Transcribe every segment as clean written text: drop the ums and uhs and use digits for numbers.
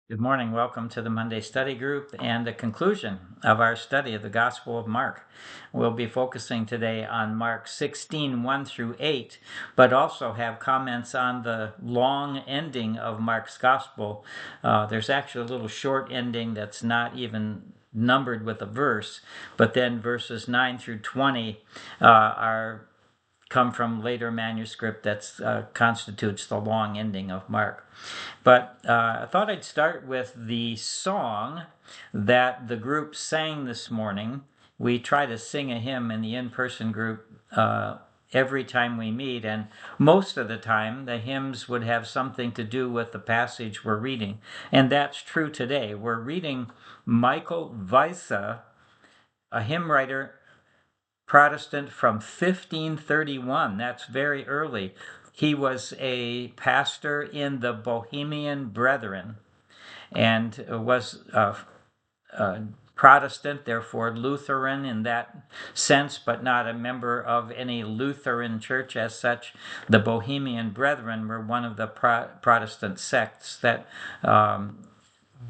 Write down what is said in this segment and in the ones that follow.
Good morning. Welcome to the Monday Study Group and the conclusion of our study of the Gospel of Mark. We'll be focusing today on Mark 16, 1 through 8, but also have comments on the long ending of Mark's Gospel. There's actually a little short ending that's not even numbered with a verse, but then verses 9 through 20 come from later manuscript that constitutes the long ending of Mark. But I thought I'd start with the song that the group sang this morning. We try to sing a hymn in the in-person group every time we meet, and most of the time the hymns would have something to do with the passage we're reading. And that's true today. We're reading Michael Weisse, a hymn writer, Protestant from 1531. That's very early. He was a pastor in the Bohemian Brethren and was Protestant, therefore Lutheran in that sense, but not a member of any Lutheran church as such. The Bohemian Brethren were one of the Protestant sects that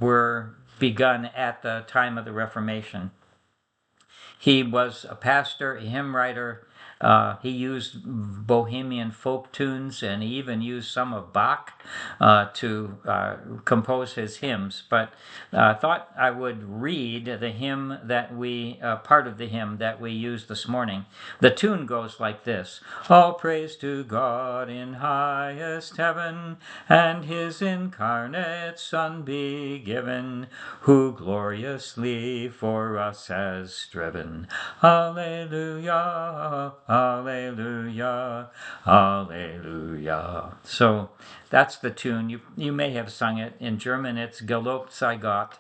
were begun at the time of the Reformation. He was a pastor, a hymn writer. He used Bohemian folk tunes, and he even used some of Bach to compose his hymns. But I thought I would read the hymn part of the hymn that we used this morning. The tune goes like this: All praise to God in highest heaven, and his incarnate Son be given, who gloriously for us has striven. Alleluia, alleluia, alleluia. So that's the tune. You may have sung it. In German, it's Gelobt sei Gott,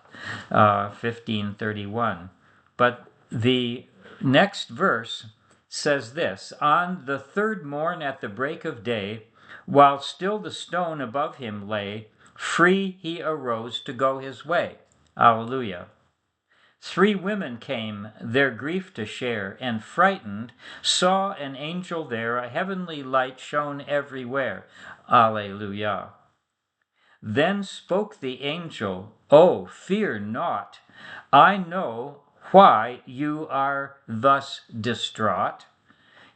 1531. But the next verse says this: On the third morn at the break of day, while still the stone above him lay, free he arose to go his way. Alleluia. 3 women came their grief to share, and frightened saw an angel there, a heavenly light shone everywhere. Alleluia. Then spoke the angel, Oh, fear not. I know why you are thus distraught.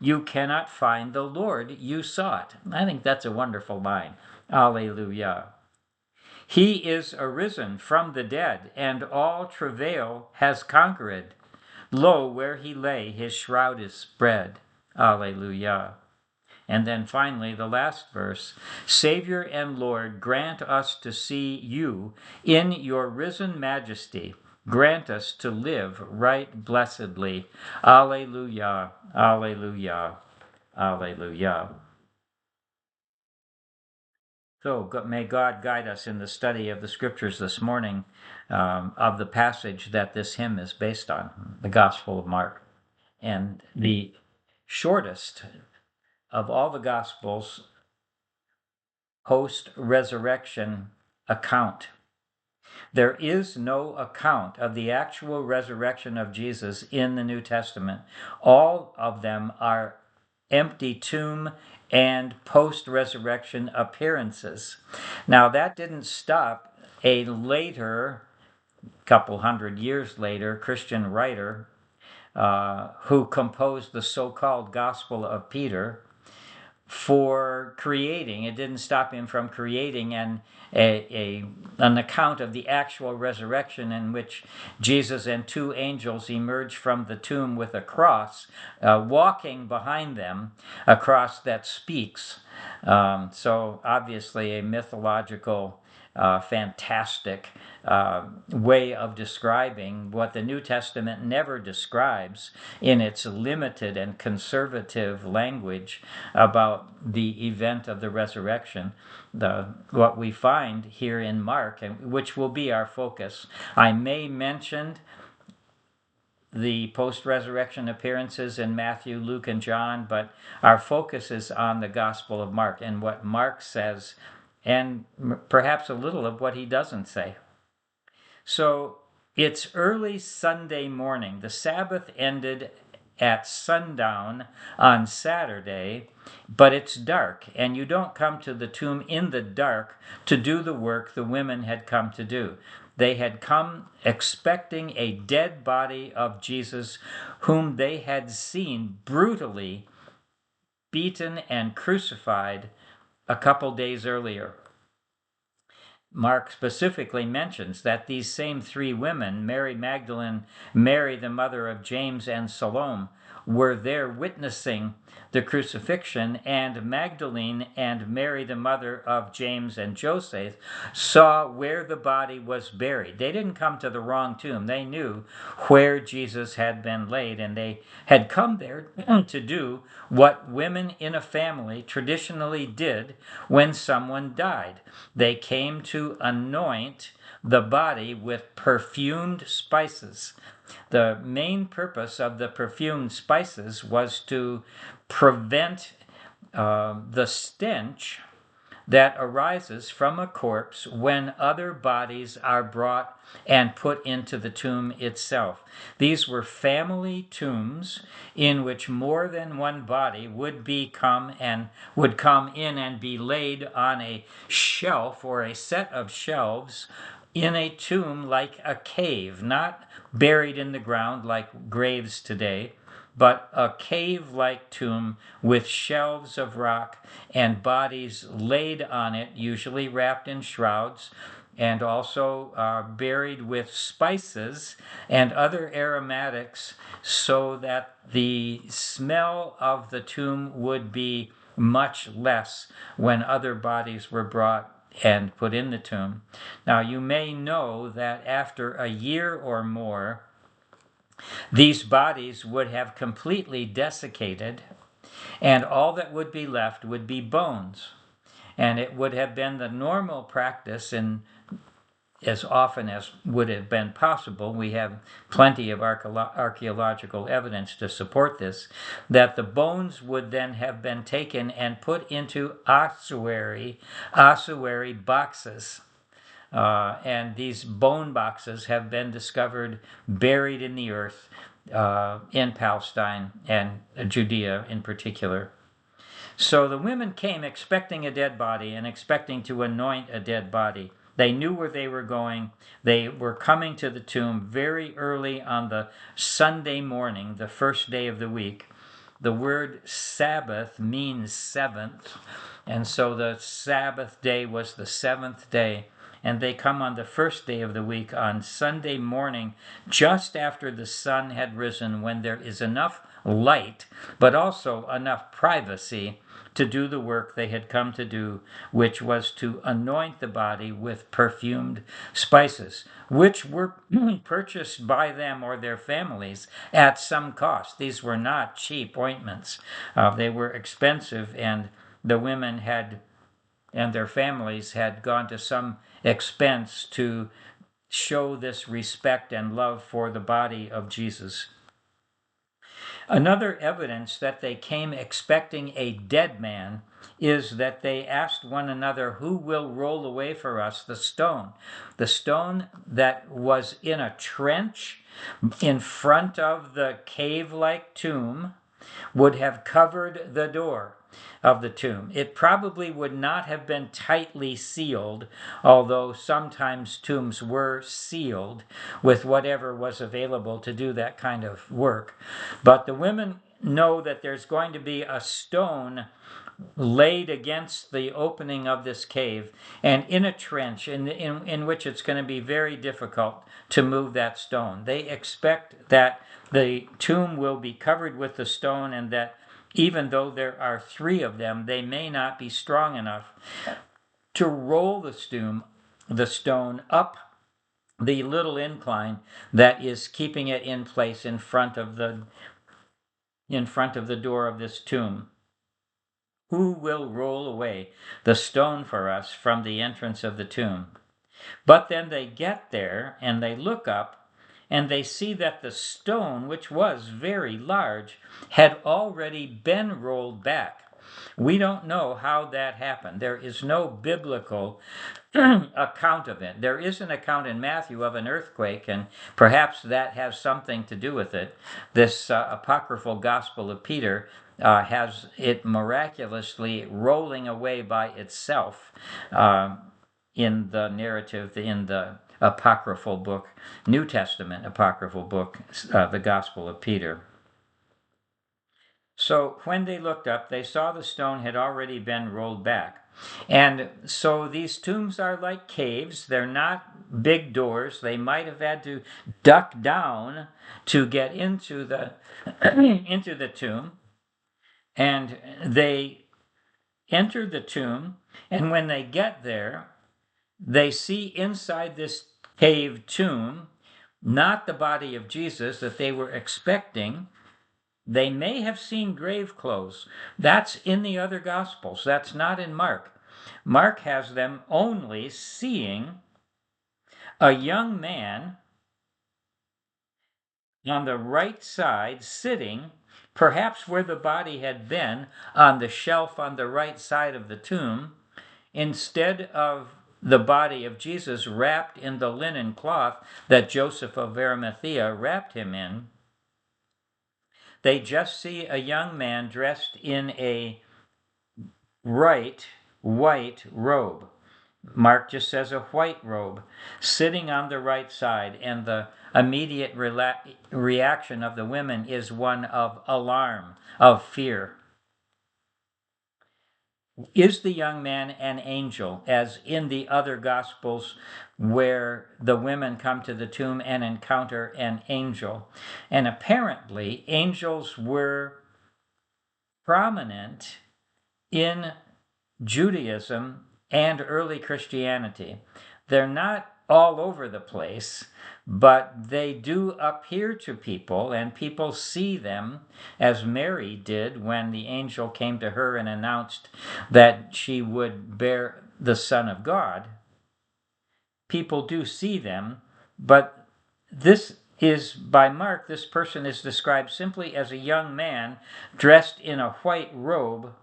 You cannot find the Lord you sought. I think that's a wonderful line. Alleluia. He is arisen from the dead, and all travail has conquered. Lo, where he lay, his shroud is spread. Alleluia. And then finally, the last verse: Savior and Lord, grant us to see you in your risen majesty. Grant us to live right blessedly. Alleluia, alleluia, alleluia. So may God guide us in the study of the scriptures this morning, of the passage that this hymn is based on, the Gospel of Mark. And the shortest of all the Gospels post-resurrection account. There is no account of the actual resurrection of Jesus in the New Testament. All of them are empty tomb and post-resurrection appearances. Now, that didn't stop a later, couple hundred years later, Christian writer who composed the so-called Gospel of Peter for creating. It didn't stop him from creating an account of the actual resurrection in which Jesus and 2 angels emerge from the tomb with a cross, walking behind them, a cross that speaks. So obviously a mythological, fantastic way of describing what the New Testament never describes in its limited and conservative language about the event of the resurrection. What we find here in Mark, and which will be our focus. I may mention the post-resurrection appearances in Matthew, Luke, and John, but our focus is on the Gospel of Mark and what Mark says, and perhaps a little of what he doesn't say. So it's early Sunday morning. The Sabbath ended at sundown on Saturday, but it's dark, and you don't come to the tomb in the dark to do the work the women had come to do. They had come expecting a dead body of Jesus, whom they had seen brutally beaten and crucified a couple days earlier. Mark specifically mentions that these same three women, Mary Magdalene, Mary the mother of James, and Salome, were there witnessing the crucifixion, and Magdalene and Mary the mother of James and Joseph saw where the body was buried. They didn't come to the wrong tomb. They knew where Jesus had been laid, and they had come there to do what women in a family traditionally did when someone died. They came to anoint the body with perfumed spices. The main purpose of the perfumed spices was to prevent the stench that arises from a corpse when other bodies are brought and put into the tomb itself. These were family tombs in which more than one body would come in and be laid on a shelf or a set of shelves in a tomb like a cave, not buried in the ground like graves today, but a cave-like tomb with shelves of rock and bodies laid on it, usually wrapped in shrouds, and also buried with spices and other aromatics so that the smell of the tomb would be much less when other bodies were brought and put in the tomb. Now, you may know that after a year or more, these bodies would have completely desiccated, and all that would be left would be bones. And it would have been the normal practice, and as often as would have been possible, we have plenty of archaeological evidence to support this, that the bones would then have been taken and put into ossuary boxes. And these bone boxes have been discovered buried in the earth in Palestine and Judea in particular. So the women came expecting a dead body and expecting to anoint a dead body. They knew where they were going. They were coming to the tomb very early on the Sunday morning, the first day of the week. The word Sabbath means seventh, and so the Sabbath day was the seventh day. And they come on the first day of the week on Sunday morning, just after the sun had risen, when there is enough light, but also enough privacy to do the work they had come to do, which was to anoint the body with perfumed spices, which were purchased by them or their families at some cost. These were not cheap ointments. They were expensive, and the women and their families had gone to some expense to show this respect and love for the body of Jesus. Another evidence that they came expecting a dead man is that they asked one another, "Who will roll away for us the stone?" The stone that was in a trench in front of the cave-like tomb would have covered the door of the tomb. It probably would not have been tightly sealed, although sometimes tombs were sealed with whatever was available to do that kind of work. But the women know that there's going to be a stone laid against the opening of this cave and in a trench in which it's going to be very difficult to move that stone. They expect that the tomb will be covered with the stone, and that even though there are three of them, they may not be strong enough to roll the stone up the little incline that is keeping it in place in front of the door of this tomb. Who will roll away the stone for us from the entrance of the tomb? But then they get there and they look up, and they see that the stone, which was very large, had already been rolled back. We don't know how that happened. There is no biblical account of it. There is an account in Matthew of an earthquake, and perhaps that has something to do with it. This apocryphal Gospel of Peter has it miraculously rolling away by itself in the narrative, in the apocryphal book, New Testament apocryphal book, the Gospel of Peter. So when they looked up, they saw the stone had already been rolled back. And so these tombs are like caves. They're not big doors. They might have had to duck down to get into the into the tomb. And they enter the tomb, and when they get there, they see inside this cave tomb not the body of Jesus that they were expecting. They may have seen grave clothes. That's in the other Gospels. That's not in Mark. Mark has them only seeing a young man on the right side sitting, perhaps where the body had been, on the shelf on the right side of the tomb, instead of the body of Jesus wrapped in the linen cloth that Joseph of Arimathea wrapped him in. They just see a young man dressed in a white robe. Mark just says a white robe, sitting on the right side, and the immediate reaction of the women is one of alarm, of fear. Is the young man an angel, as in the other Gospels where the women come to the tomb and encounter an angel? And apparently, angels were prominent in Judaism and early Christianity. They're not all over the place, but they do appear to people, and people see them, as Mary did when the angel came to her and announced that she would bear the Son of God. People do see them, but this is, by Mark, this person is described simply as a young man dressed in a white robe.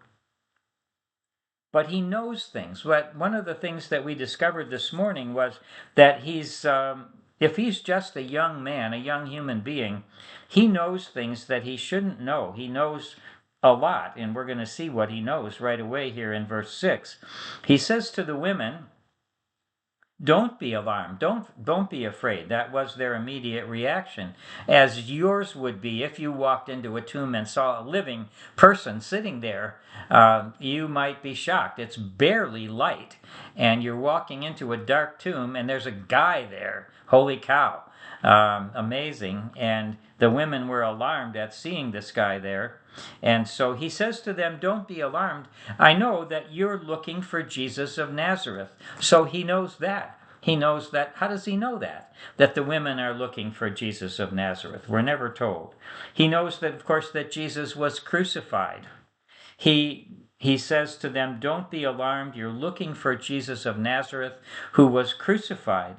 But he knows things. But one of the things that we discovered this morning was that if he's just a young man, a young human being, he knows things that he shouldn't know. He knows a lot, and we're going to see what he knows right away here in verse 6. He says to the women, don't be alarmed. Don't be afraid. That was their immediate reaction, as yours would be if you walked into a tomb and saw a living person sitting there. You might be shocked. It's barely light, and you're walking into a dark tomb, and there's a guy there. Holy cow. Amazing. And the women were alarmed at seeing this guy there. And so he says to them, don't be alarmed. I know that you're looking for Jesus of Nazareth. So he knows that. He knows that. How does he know that? That the women are looking for Jesus of Nazareth. We're never told. He knows that, of course, that Jesus was crucified. He says to them, don't be alarmed. You're looking for Jesus of Nazareth who was crucified.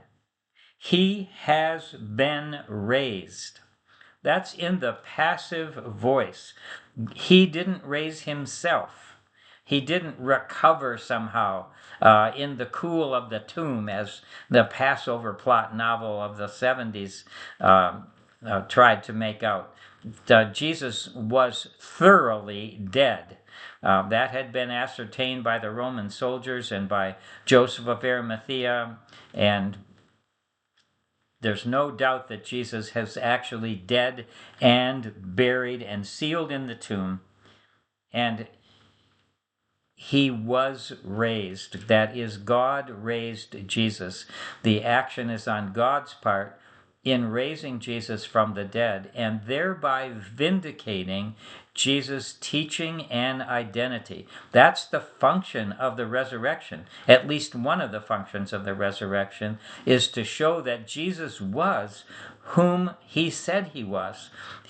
He has been raised. That's in the passive voice. He didn't raise himself. He didn't recover somehow in the cool of the tomb, as the Passover plot novel of the 70s tried to make out. Jesus was thoroughly dead. That had been ascertained by the Roman soldiers and by Joseph of Arimathea, and there's no doubt that Jesus is actually dead and buried and sealed in the tomb, and he was raised. That is, God raised Jesus. The action is on God's part in raising Jesus from the dead, and thereby vindicating Jesus' teaching and identity. That's the function of the resurrection. At least one of the functions of the resurrection is to show that Jesus was whom he said he was,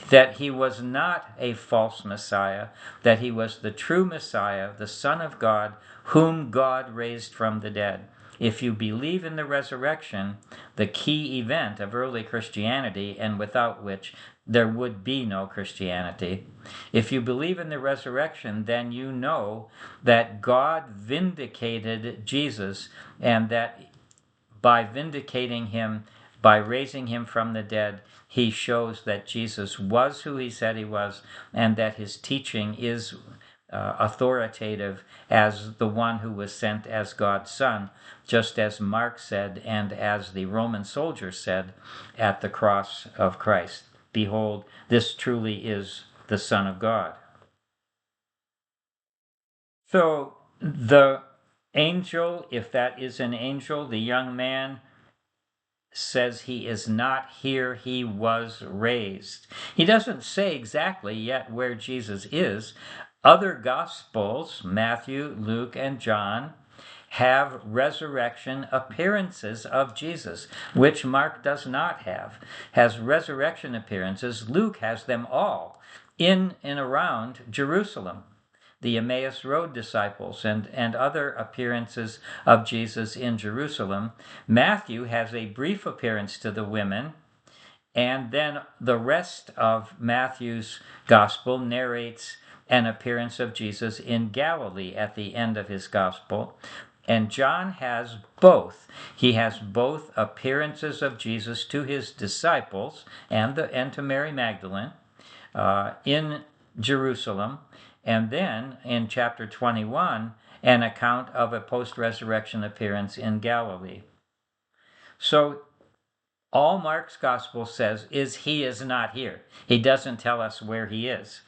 that he was not a false Messiah, that he was the true Messiah, the Son of God, whom God raised from the dead. If you believe in the resurrection, the key event of early Christianity, and without which there would be no Christianity. If you believe in the resurrection, then you know that God vindicated Jesus, and that by vindicating him, by raising him from the dead, he shows that Jesus was who he said he was, and that his teaching is authoritative as the one who was sent as God's Son, just as Mark said and as the Roman soldiers said at the cross of Christ. Behold, this truly is the Son of God. So the angel, if that is an angel, the young man, says he is not here, he was raised. He doesn't say exactly yet where Jesus is. Other Gospels, Matthew, Luke, and John, have resurrection appearances of Jesus, which Mark does not have. Has resurrection appearances. Luke has them all in and around Jerusalem. The Emmaus Road disciples and other appearances of Jesus in Jerusalem. Matthew has a brief appearance to the women, and then the rest of Matthew's gospel narrates an appearance of Jesus in Galilee at the end of his gospel. And John has both. He has both appearances of Jesus to his disciples and to Mary Magdalene in Jerusalem, and then in chapter 21, an account of a post-resurrection appearance in Galilee. So all Mark's gospel says is he is not here. He doesn't tell us where he is.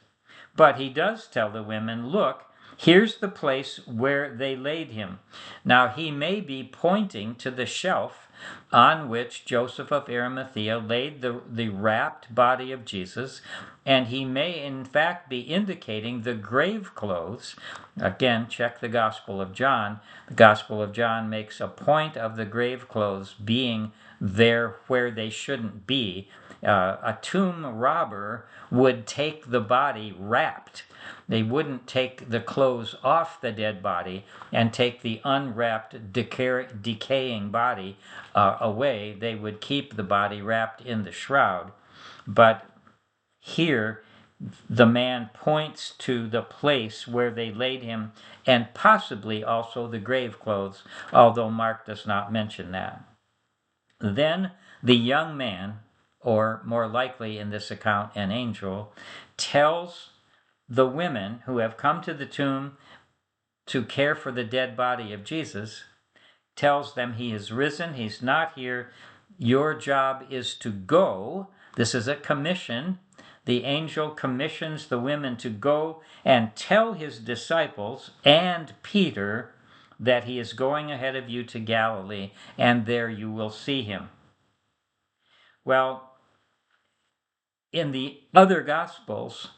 But he does tell the women, look, here's the place where they laid him. Now he may be pointing to the shelf on which Joseph of Arimathea laid the wrapped body of Jesus, and he may in fact be indicating the grave clothes. Again, check the Gospel of John. The Gospel of John makes a point of the grave clothes being there where they shouldn't be. A tomb robber would take the body wrapped. They wouldn't take the clothes off the dead body and take the unwrapped, decaying body away. They would keep the body wrapped in the shroud. But here, the man points to the place where they laid him, and possibly also the grave clothes, although Mark does not mention that. Then the young man, or more likely in this account an angel, tells the women who have come to the tomb to care for the dead body of Jesus, tells them he is risen, he's not here, your job is to go. This is a commission. The angel commissions the women to go and tell his disciples and Peter that he is going ahead of you to Galilee, and there you will see him. Well, in the other Gospels,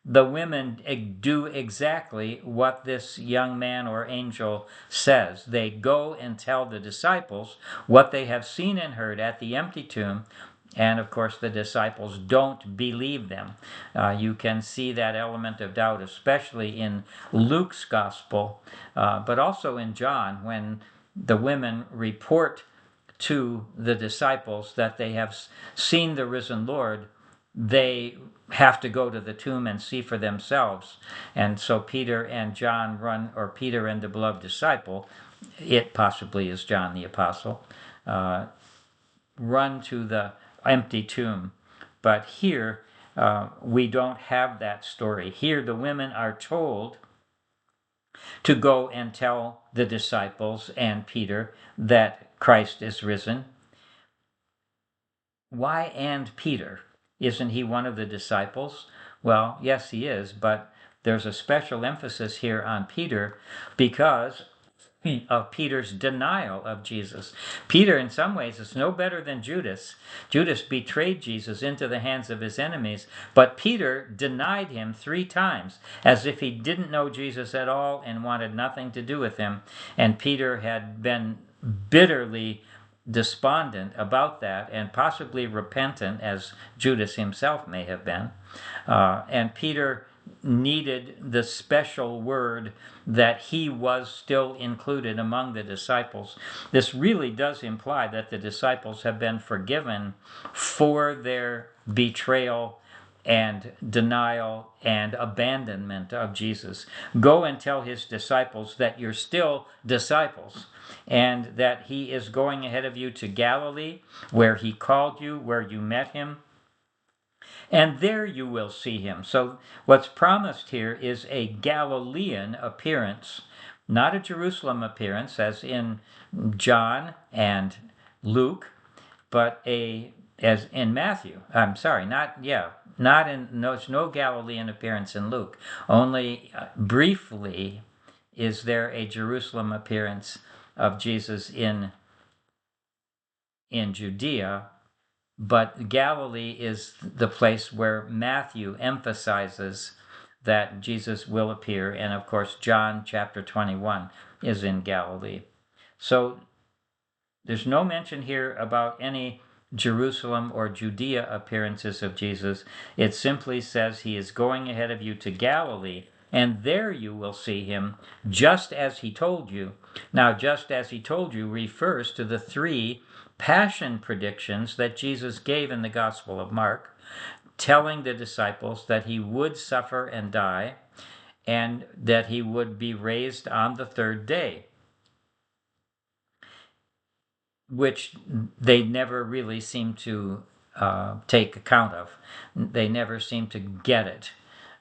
the women do exactly what this young man or angel says. They go and tell the disciples what they have seen and heard at the empty tomb, and of course the disciples don't believe them. You can see that element of doubt, especially in Luke's Gospel, but also in John, when the women report to the disciples that they have seen the risen Lord. They have to go to the tomb and see for themselves. And so Peter and John run, or Peter and the beloved disciple, it possibly is John the Apostle, run to the empty tomb. But here, we don't have that story. Here the women are told to go and tell the disciples and Peter that Christ is risen. Why and Peter? Isn't he one of the disciples? Well, yes, he is, but there's a special emphasis here on Peter because of Peter's denial of Jesus. Peter, in some ways, is no better than Judas. Judas betrayed Jesus into the hands of his enemies, but Peter denied him 3 times, as if he didn't know Jesus at all and wanted nothing to do with him. And Peter had been bitterly despondent about that, and possibly repentant, as Judas himself may have been. And Peter needed the special word that he was still included among the disciples. This really does imply that the disciples have been forgiven for their betrayal and denial and abandonment of Jesus. Go and tell his disciples that you're still disciples and that he is going ahead of you to Galilee, where he called you, where you met him, and there you will see him. So what's promised here is a Galilean appearance, not a Jerusalem appearance as in John and Luke, but as in Matthew. I'm sorry, there's no Galilean appearance in Luke. Only briefly is there a Jerusalem appearance of Jesus in Judea, but Galilee is the place where Matthew emphasizes that Jesus will appear, and of course John chapter 21 is in Galilee. So there's no mention here about any Jerusalem or Judea appearances of Jesus. It simply says he is going ahead of you to Galilee, and there you will see him, just as he told you. Now, just as he told you refers to the 3 passion predictions that Jesus gave in the Gospel of Mark, telling the disciples that he would suffer and die, and that he would be raised on the 3rd day, which they never really seem to take account of. They never seem to get it.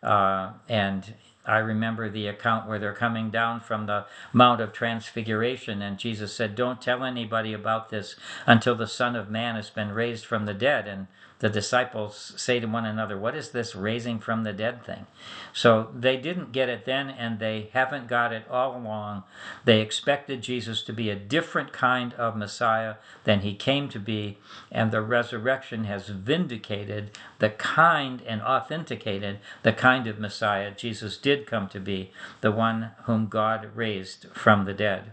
And I remember the account where they're coming down from the Mount of Transfiguration, and Jesus said, "Don't tell anybody about this until the Son of Man has been raised from the dead." And the disciples say to one another, "What is this raising from the dead thing?" So they didn't get it then, and they haven't got it all along. They expected Jesus to be a different kind of Messiah than he came to be, and the resurrection has vindicated the kind and authenticated the kind of Messiah Jesus did come to be, the one whom God raised from the dead.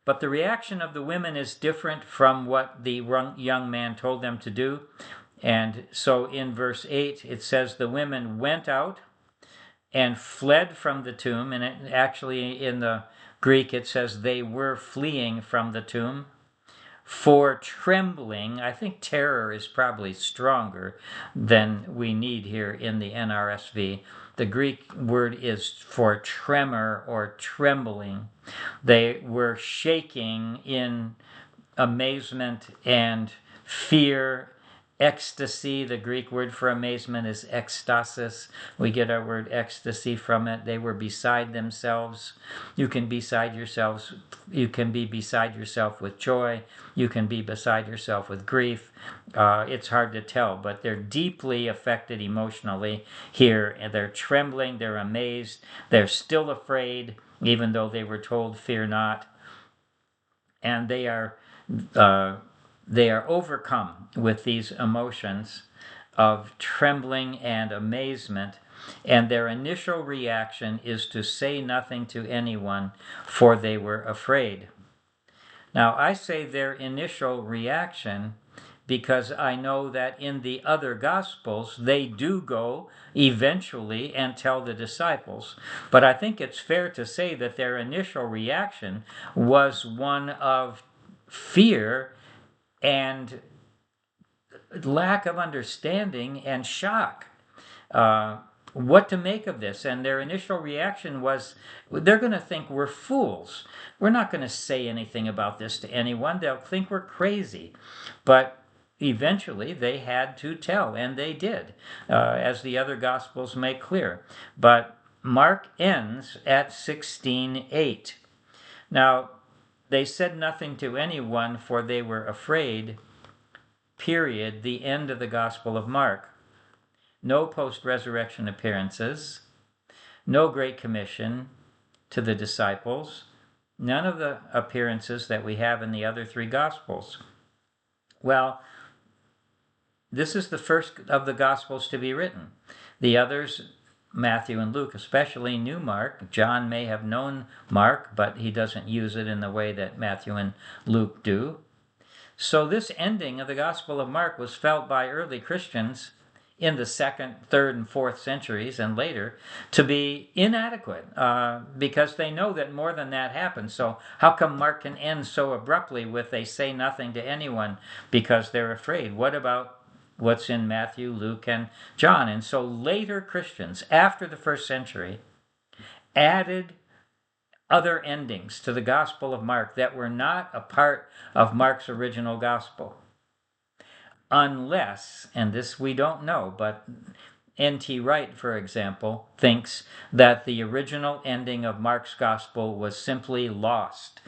But the reaction of the women is different from what the young man told them to do. And so in verse 8, it says the women went out and fled from the tomb. And actually in the Greek, it says they were fleeing from the tomb. For trembling, I think terror is probably stronger than we need here in the NRSV. The Greek word is for tremor or trembling. They were shaking in amazement and fear, ecstasy. The Greek word for amazement is ekstasis. We get our word ecstasy from it. They were beside themselves. You can be beside yourselves. You can be beside yourself with joy. You can be beside yourself with grief. It's hard to tell, but they're deeply affected emotionally here. And they're trembling. They're amazed. They're still afraid, even though they were told, "Fear not." And they are overcome with these emotions of trembling and amazement, and their initial reaction is to say nothing to anyone, for they were afraid. Now, I say their initial reaction because I know that in the other Gospels, they do go eventually and tell the disciples. But I think it's fair to say that their initial reaction was one of fear and lack of understanding and shock. What to make of this? And their initial reaction was, they're going to think we're fools. We're not going to say anything about this to anyone. They'll think we're crazy. But eventually they had to tell, and they did, as the other Gospels make clear. But Mark ends at 16:8. Now, they said nothing to anyone, for they were afraid. Period. The end of the Gospel of Mark. No post-resurrection appearances. No Great Commission to the disciples. None of the appearances that we have in the other 3 Gospels. Well, this is the first of the Gospels to be written. The others, Matthew and Luke especially, knew Mark. John may have known Mark, but he doesn't use it in the way that Matthew and Luke do. So this ending of the Gospel of Mark was felt by early Christians in the 2nd, 3rd, and 4th centuries and later to be inadequate because they know that more than that happened. So how come Mark can end so abruptly with they say nothing to anyone because they're afraid? What about what's in Matthew, Luke, and John. And so later Christians, after the first century, added other endings to the Gospel of Mark that were not a part of Mark's original Gospel. Unless, and this we don't know, but N.T. Wright, for example, thinks that the original ending of Mark's Gospel was simply lost.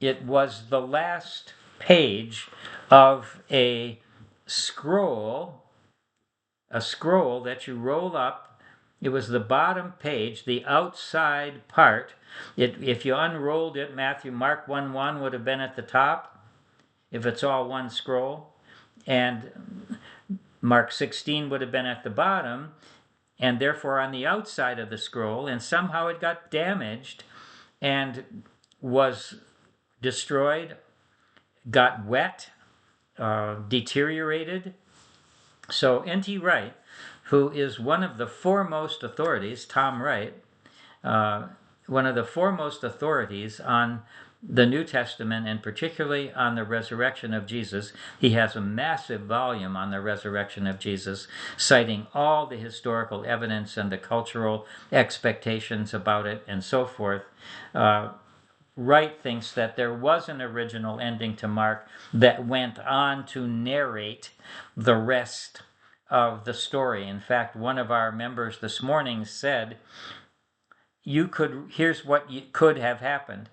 It was the last page of a scroll that you roll up. It was the bottom page, the outside part. If you unrolled it, Mark 1:1 would have been at the top, if it's all one scroll. And Mark 16 would have been at the bottom, and therefore on the outside of the scroll, and somehow it got damaged and was destroyed, got wet, deteriorated. So N.T. Wright, who is one of the foremost authorities, Tom Wright, one of the foremost authorities on the New Testament, and particularly on the resurrection of Jesus. He has a massive volume on the resurrection of Jesus, citing all the historical evidence and the cultural expectations about it and so forth. Wright thinks that there was an original ending to Mark that went on to narrate the rest of the story. In fact, one of our members this morning said, here's what could have happened.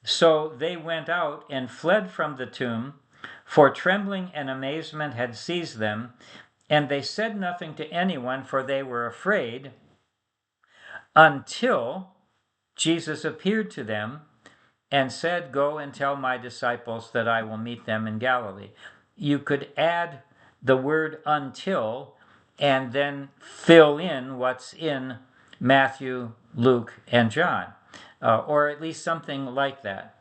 So they went out and fled from the tomb, for trembling and amazement had seized them, and they said nothing to anyone, for they were afraid, until Jesus appeared to them and said, "Go and tell my disciples that I will meet them in Galilee." You could add the word "until" and then fill in what's in Matthew, Luke, and John. Or at least something like that.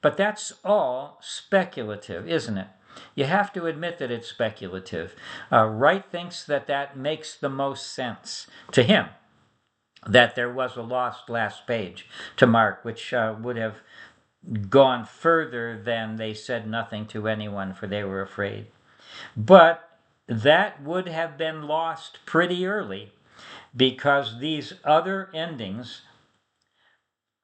But that's all speculative, isn't it? You have to admit that it's speculative. Wright thinks that makes the most sense to him, that there was a lost last page to Mark, which would have gone further than they said nothing to anyone, for they were afraid. But that would have been lost pretty early, because these other endings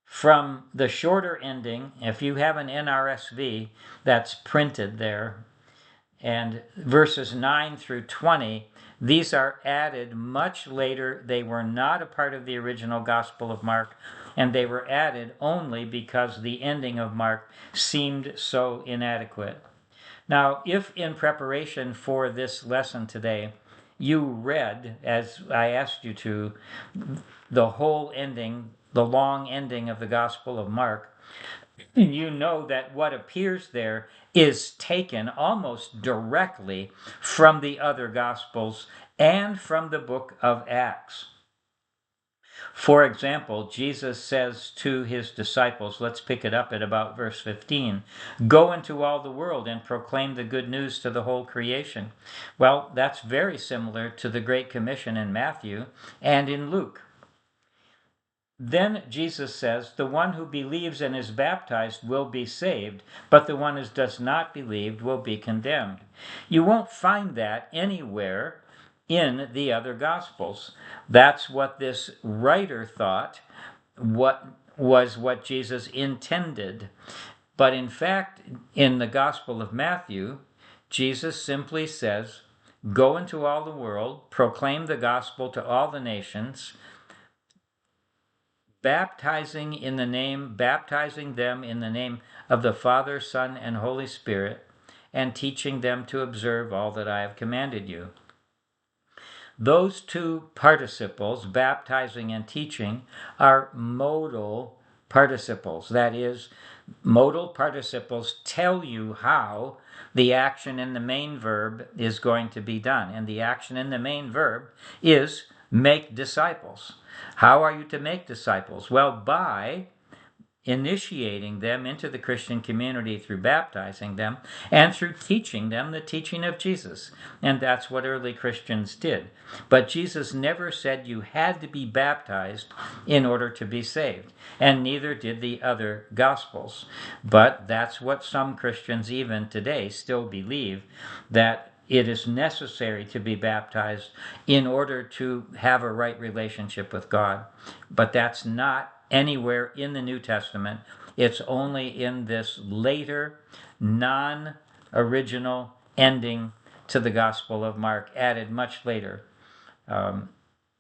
from the shorter ending, if you have an NRSV, that's printed there, and verses 9 through 20, these are added much later. They were not a part of the original Gospel of Mark, and they were added only because the ending of Mark seemed so inadequate. Now, if in preparation for this lesson today, you read, as I asked you to, the whole ending, the long ending of the Gospel of Mark, you know that what appears there is taken almost directly from the other Gospels and from the book of Acts. For example, Jesus says to his disciples, let's pick it up at about verse 15, "Go into all the world and proclaim the good news to the whole creation." Well, that's very similar to the Great Commission in Matthew and in Luke. Then Jesus says, "The one who believes and is baptized will be saved, but the one who does not believe will be condemned." You won't find that anywhere in the other Gospels. That's what this writer thought what Jesus intended. But in fact, in the Gospel of Matthew, Jesus simply says, "Go into all the world, proclaim the gospel to all the nations, baptizing them in the name of the Father, Son, and Holy Spirit, and teaching them to observe all that I have commanded you." Those two participles, baptizing and teaching, are modal participles. That is, modal participles tell you how the action in the main verb is going to be done. And the action in the main verb is make disciples. How are you to make disciples? Well, by initiating them into the Christian community through baptizing them and through teaching them the teaching of Jesus. And that's what early Christians did. But Jesus never said you had to be baptized in order to be saved, and neither did the other Gospels. But that's what some Christians even today still believe, that it is necessary to be baptized in order to have a right relationship with God. But that's not anywhere in the New Testament. It's only in this later, non-original ending to the Gospel of Mark, added much later.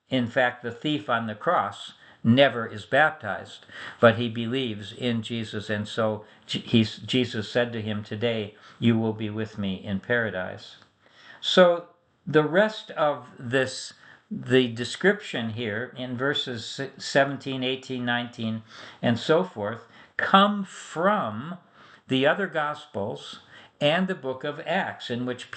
In fact, the thief on the cross never is baptized, but he believes in Jesus, and so Jesus said to him, "Today you will be with me in paradise." So the rest of this, the description here in verses 17, 18, 19, and so forth, come from the other Gospels and the book of Acts, in which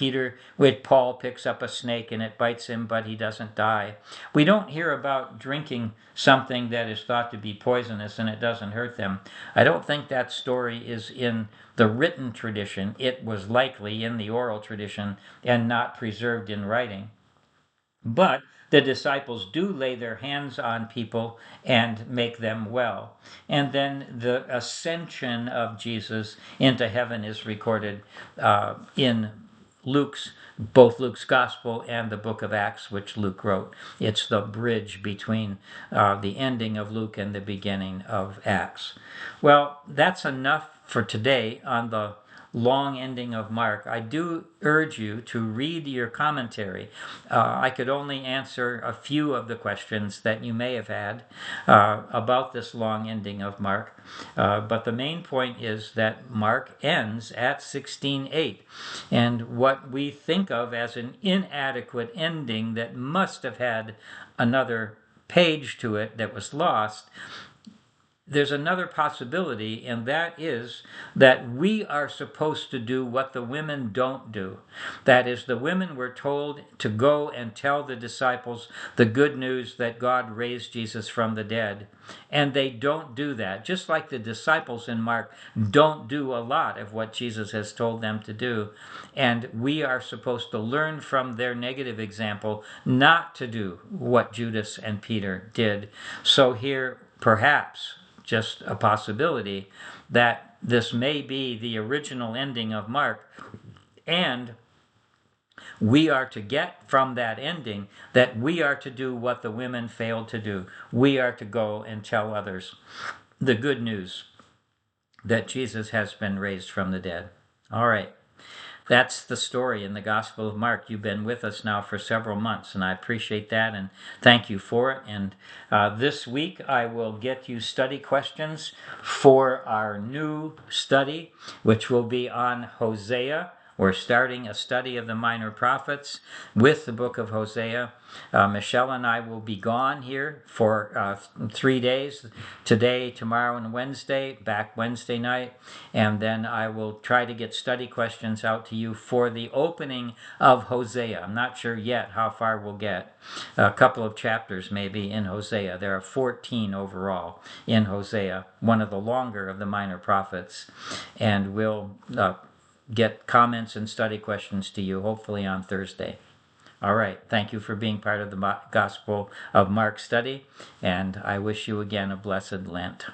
Paul picks up a snake and it bites him, but he doesn't die. We don't hear about drinking something that is thought to be poisonous and it doesn't hurt them. I don't think that story is in the written tradition. It was likely in the oral tradition and not preserved in writing. But the disciples do lay their hands on people and make them well. And then the ascension of Jesus into heaven is recorded in both Luke's Gospel and the book of Acts, which Luke wrote. It's the bridge between the ending of Luke and the beginning of Acts. Well, that's enough for today on the long ending of Mark. I do urge you to read your commentary. I could only answer a few of the questions that you may have had about this long ending of Mark. But the main point is that Mark ends at 16:8. And what we think of as an inadequate ending that must have had another page to it that was lost, there's another possibility, and that is that we are supposed to do what the women don't do. That is, the women were told to go and tell the disciples the good news that God raised Jesus from the dead. And they don't do that. Just like the disciples in Mark don't do a lot of what Jesus has told them to do. And we are supposed to learn from their negative example not to do what Judas and Peter did. So here, perhaps, just a possibility that this may be the original ending of Mark, and we are to get from that ending that we are to do what the women failed to do. We are to go and tell others the good news that Jesus has been raised from the dead. All right. That's the story in the Gospel of Mark. You've been with us now for several months, and I appreciate that, and thank you for it. And this week I will get you study questions for our new study, which will be on Hosea. We're starting a study of the minor prophets with the book of Hosea. Michelle and I will be gone here for 3 days, today, tomorrow, and Wednesday, back Wednesday night. And then I will try to get study questions out to you for the opening of Hosea. I'm not sure yet how far we'll get. A couple of chapters maybe in Hosea. There are 14 overall in Hosea, one of the longer of the minor prophets. And we'll get comments and study questions to you, hopefully on Thursday. All right. Thank you for being part of the Gospel of Mark study, and I wish you again a blessed Lent.